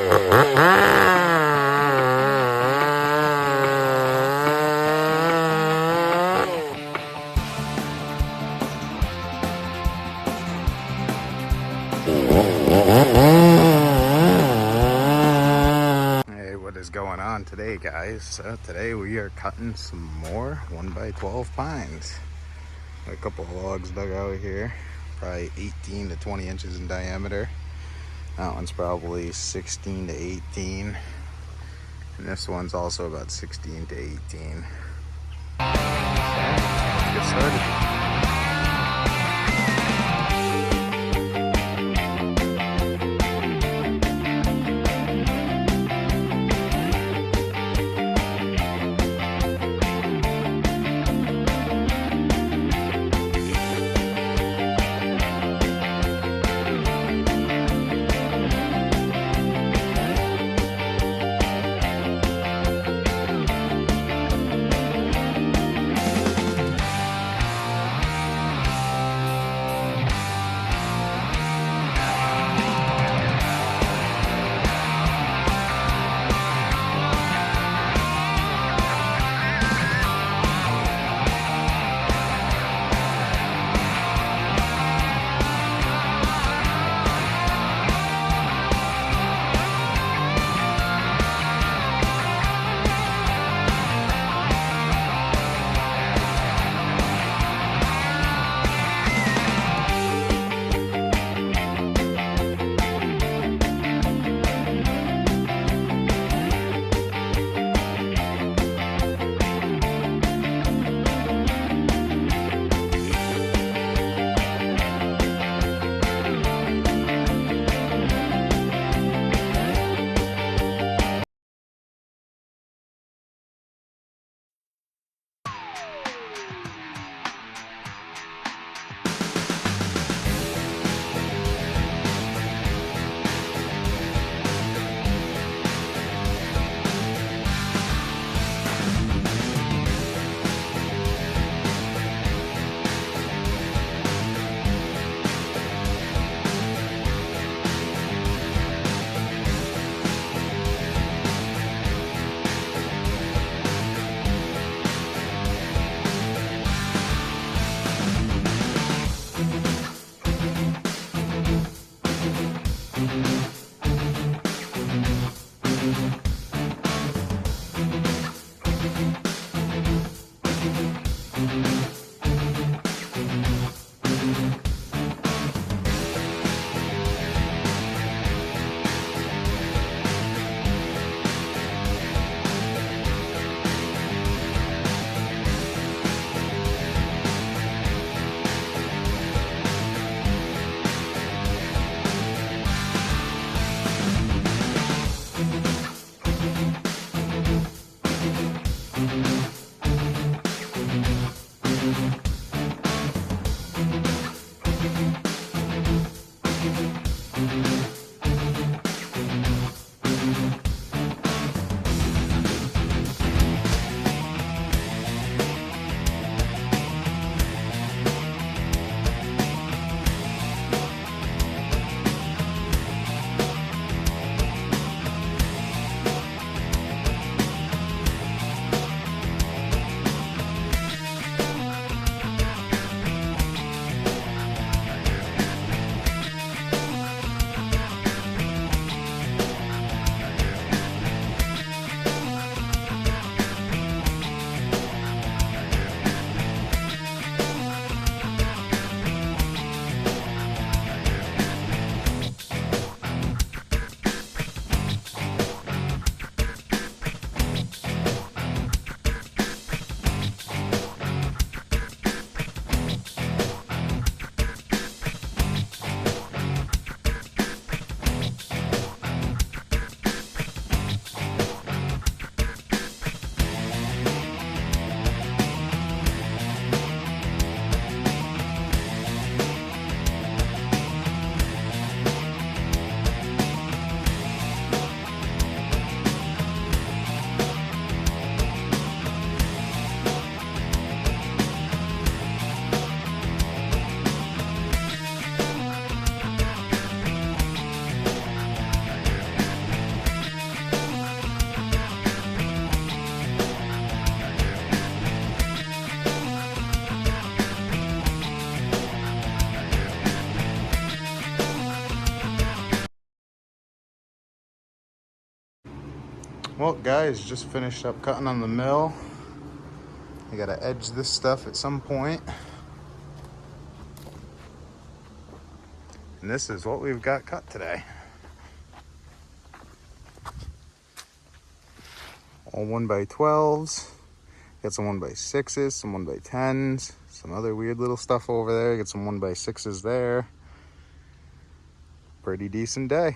Hey, what is going on today, guys? So today we are cutting some more 1x12 pines. Got a couple of logs dug out here, probably 18 to 20 inches in diameter. That one's probably 16 to 18, and this one's also about 16 to 18. Let's get started. Well, guys, just finished up cutting on the mill. I gotta edge this stuff at some point. And this is what we've got cut today. All 1x12s. Got some 1x6s, some 1x10s, some other weird little stuff over there. Got some 1x6s there. Pretty decent day.